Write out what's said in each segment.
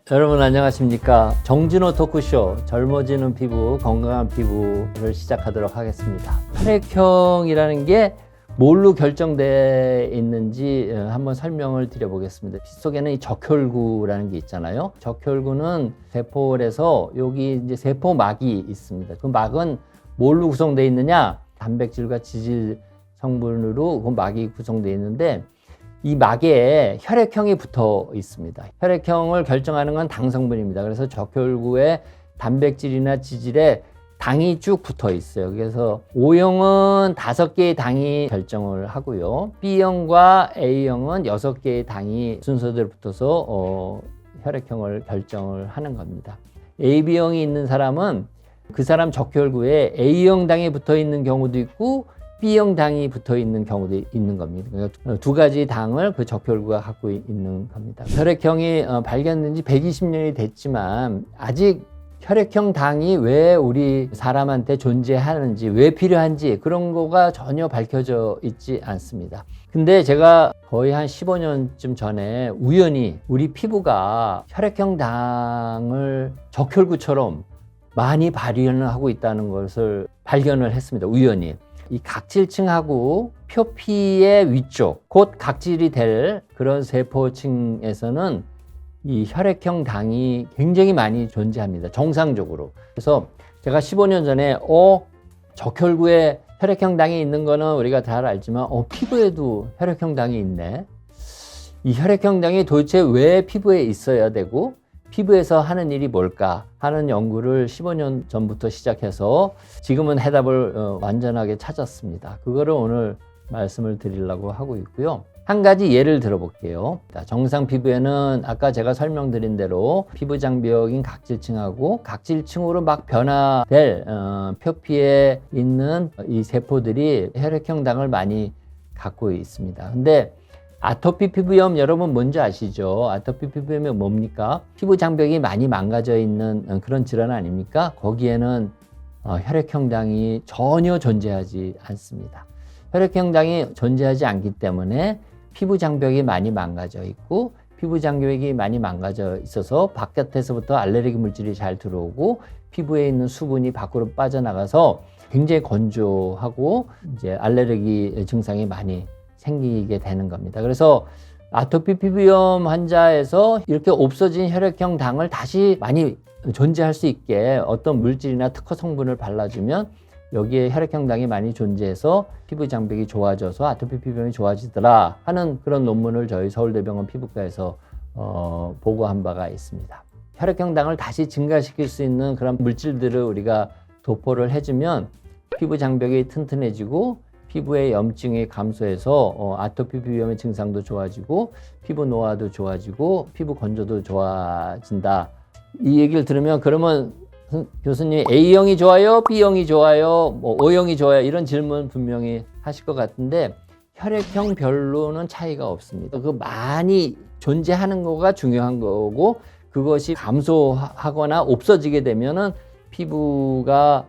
여러분 안녕하십니까. 정진호 토크쇼 젊어지는 피부 건강한 피부를 시작하도록 하겠습니다. 혈액형이라는 게 뭘로 결정되어 있는지 한번 설명을 드려보겠습니다. 피 속에는 이 적혈구라는 게 있잖아요. 적혈구는 세포에서 여기 이제 세포막이 있습니다. 그 막은 뭘로 구성되어 있느냐? 단백질과 지질 성분으로 그 막이 구성되어 있는데 이 막에 혈액형이 붙어 있습니다. 혈액형을 결정하는 건 당 성분입니다. 그래서 적혈구에 단백질이나 지질에 당이 쭉 붙어 있어요. 그래서 O형은 5개의 당이 결정을 하고요. B형과 A형은 6개의 당이 순서대로 붙어서 혈액형을 결정을 하는 겁니다. AB형이 있는 사람은 그 사람 적혈구에 A형 당이 붙어 있는 경우도 있고 B형 당이 붙어 있는 경우도 있는 겁니다. 그러니까 두 가지 당을 그 적혈구가 갖고 있는 겁니다. 혈액형이 발견된 지 120년이 됐지만 아직 혈액형 당이 왜 우리 사람한테 존재하는지, 왜 필요한지 그런 거가 전혀 밝혀져 있지 않습니다. 근데 제가 거의 한 15년쯤 전에 우연히 우리 피부가 혈액형 당을 적혈구처럼 많이 발현을 하고 있다는 것을 발견을 했습니다. 우연히. 이 각질층하고 표피의 위쪽, 곧 각질이 될 그런 세포층에서는 이 혈액형 당이 굉장히 많이 존재합니다. 정상적으로. 그래서 제가 15년 전에 적혈구에 혈액형 당이 있는 거는 우리가 잘 알지만 피부에도 혈액형 당이 있네. 이 혈액형 당이 도대체 왜 피부에 있어야 되고 피부에서 하는 일이 뭘까 하는 연구를 15년 전부터 시작해서 지금은 해답을 완전하게 찾았습니다. 그거를 오늘 말씀을 드리려고 하고 있고요. 한 가지 예를 들어볼게요. 정상 피부에는 아까 제가 설명드린 대로 피부 장벽인 각질층하고 각질층으로 막 변화될 표피에 있는 이 세포들이 혈액형 당을 많이 갖고 있습니다. 근데 아토피 피부염 여러분 뭔지 아시죠? 아토피 피부염이 뭡니까? 피부 장벽이 많이 망가져 있는 그런 질환 아닙니까? 거기에는 혈액형 당이 전혀 존재하지 않습니다. 혈액형 당이 존재하지 않기 때문에 피부 장벽이 많이 망가져 있고 피부 장벽이 많이 망가져 있어서 바깥에서부터 알레르기 물질이 잘 들어오고 피부에 있는 수분이 밖으로 빠져나가서 굉장히 건조하고 이제 알레르기 증상이 많이 생기게 되는 겁니다. 그래서 아토피 피부염 환자에서 이렇게 없어진 혈액형 당을 다시 많이 존재할 수 있게 어떤 물질이나 특허 성분을 발라주면 여기에 혈액형 당이 많이 존재해서 피부 장벽이 좋아져서 아토피 피부염이 좋아지더라 하는 그런 논문을 저희 서울대병원 피부과에서 보고한 바가 있습니다. 혈액형 당을 다시 증가시킬 수 있는 그런 물질들을 우리가 도포를 해주면 피부 장벽이 튼튼해지고 피부의 염증이 감소해서 아토피 피부염의 증상도 좋아지고 피부 노화도 좋아지고 피부 건조도 좋아진다. 이 얘기를 들으면 그러면 교수님 A형이 좋아요? B형이 좋아요? O형이 좋아요? 이런 질문 분명히 하실 것 같은데 혈액형 별로는 차이가 없습니다. 그 많이 존재하는 거가 중요한 거고 그것이 감소하거나 없어지게 되면은 피부가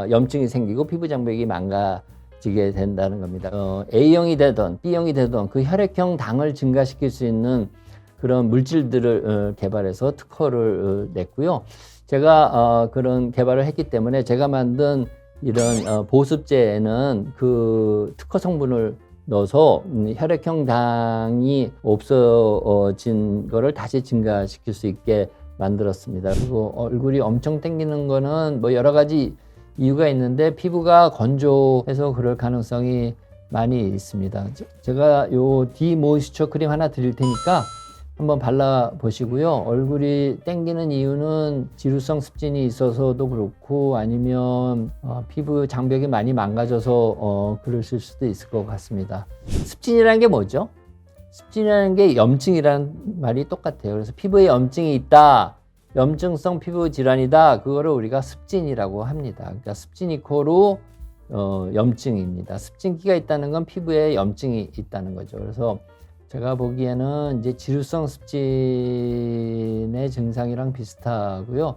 염증이 생기고 피부 장벽이 망가지게 된다는 겁니다. A형이 되든 B형이 되든 그 혈액형 당을 증가시킬 수 있는 그런 물질들을 개발해서 특허를 냈고요. 제가 그런 개발을 했기 때문에 제가 만든 이런 보습제에는 그 특허 성분을 넣어서 혈액형 당이 없어진 거를 다시 증가시킬 수 있게 만들었습니다. 그리고 얼굴이 엄청 땡기는 거는 뭐 여러 가지 이유가 있는데 피부가 건조해서 그럴 가능성이 많이 있습니다. 제가 요 디모이스처 크림 하나 드릴 테니까 한번 발라 보시고요. 얼굴이 땡기는 이유는 지루성 습진이 있어서도 그렇고 아니면 피부 장벽이 많이 망가져서 그러실 수도 있을 것 같습니다. 습진이라는 게 뭐죠? 습진이라는 게 염증이라는 말이 똑같아요. 그래서 피부에 염증이 있다. 염증성 피부 질환이다. 그거를 우리가 습진이라고 합니다. 그러니까 습진 이코로 염증입니다. 습진기가 있다는 건 피부에 염증이 있다는 거죠. 그래서 제가 보기에는 이제 지루성 습진의 증상이랑 비슷하고요.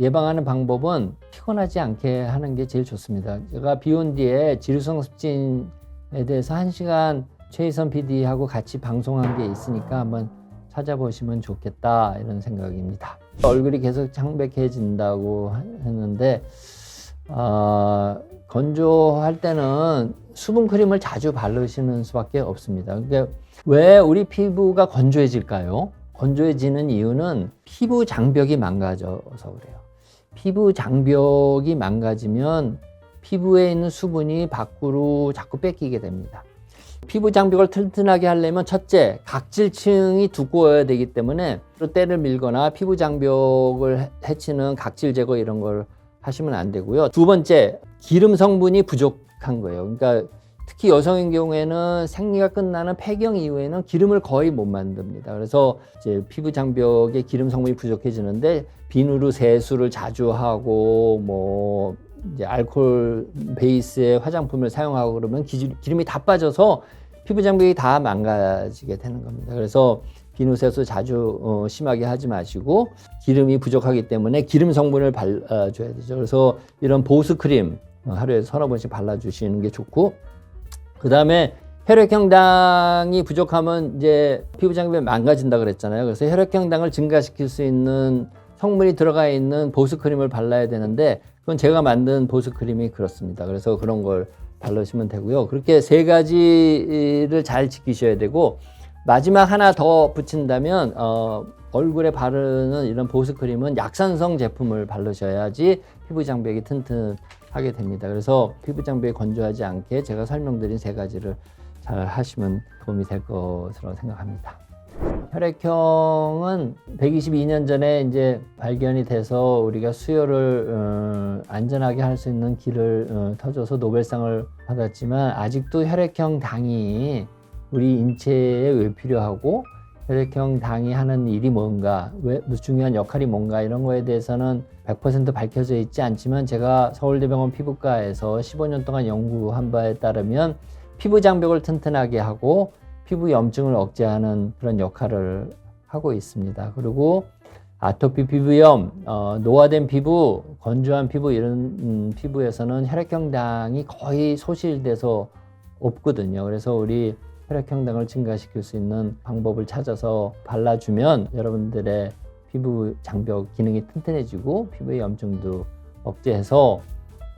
예방하는 방법은 피곤하지 않게 하는 게 제일 좋습니다. 제가 비온 뒤에 지루성 습진에 대해서 1시간 최희선 PD하고 같이 방송한 게 있으니까 한번 찾아보시면 좋겠다 이런 생각입니다. 얼굴이 계속 창백해진다고 했는데 건조할 때는 수분 크림을 자주 바르시는 수밖에 없습니다. 그러니까 왜 우리 피부가 건조해질까요? 건조해지는 이유는 피부 장벽이 망가져서 그래요. 피부 장벽이 망가지면 피부에 있는 수분이 밖으로 자꾸 뺏기게 됩니다. 피부 장벽을 튼튼하게 하려면 첫째, 각질층이 두꺼워야 되기 때문에 때를 밀거나 피부 장벽을 해치는 각질 제거 이런 걸 하시면 안 되고요. 두 번째, 기름 성분이 부족한 거예요. 그러니까 특히 여성인 경우에는 생리가 끝나는 폐경 이후에는 기름을 거의 못 만듭니다. 그래서 이제 피부 장벽에 기름 성분이 부족해지는데 비누로 세수를 자주 하고 뭐 이제 알코올 베이스의 화장품을 사용하고 그러면 기름이 다 빠져서 피부 장벽이 다 망가지게 되는 겁니다. 그래서 비누 세수 자주 심하게 하지 마시고 기름이 부족하기 때문에 기름 성분을 발라줘야 되죠. 그래서 이런 보습 크림 하루에 서너 번씩 발라주시는 게 좋고, 그 다음에 혈액형당이 부족하면 이제 피부 장벽이 망가진다 그랬잖아요. 그래서 혈액형당을 증가시킬 수 있는 성분이 들어가 있는 보습 크림을 발라야 되는데 그건 제가 만든 보습 크림이 그렇습니다. 그래서 그런 걸 바르시면 되고요. 그렇게 세 가지를 잘 지키셔야 되고, 마지막 하나 더 붙인다면 얼굴에 바르는 이런 보습 크림은 약산성 제품을 바르셔야지 피부 장벽이 튼튼하게 됩니다. 그래서 피부 장벽이 건조하지 않게 제가 설명드린 세 가지를 잘 하시면 도움이 될 것으로 생각합니다. 혈액형은 122년 전에 이제 발견이 돼서 우리가 수혈을 안전하게 할 수 있는 길을 터줘서 노벨상을 받았지만 아직도 혈액형 당이 우리 인체에 왜 필요하고 혈액형 당이 하는 일이 뭔가, 왜 중요한 역할이 뭔가 이런 거에 대해서는 100% 밝혀져 있지 않지만 제가 서울대병원 피부과에서 15년 동안 연구한 바에 따르면 피부 장벽을 튼튼하게 하고 피부 염증을 억제하는 그런 역할을 하고 있습니다. 그리고 아토피 피부염, 노화된 피부, 건조한 피부 이런 피부에서는 혈액형당이 거의 소실돼서 없거든요. 그래서 우리 혈액형당을 증가시킬 수 있는 방법을 찾아서 발라주면 여러분들의 피부 장벽 기능이 튼튼해지고 피부의 염증도 억제해서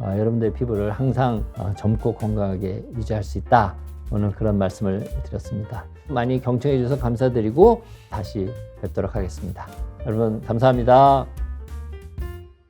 여러분들의 피부를 항상 젊고 건강하게 유지할 수 있다. 오늘 그런 말씀을 드렸습니다. 많이 경청해 주셔서 감사드리고 다시 뵙도록 하겠습니다. 여러분 감사합니다.